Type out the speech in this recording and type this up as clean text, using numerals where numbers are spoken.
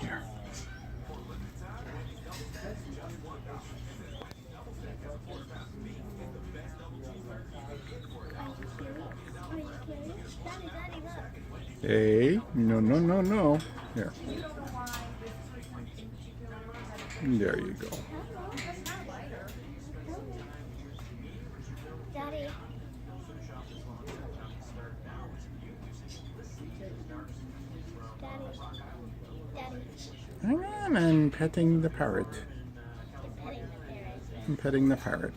Here. Are you curious? Daddy, Daddy, look. Hey, no, no, no, no. Here. There you go. Daddy. Daddy. Daddy. Hang on, I'm petting the parrot. You're petting the parrot. I'm petting the parrot.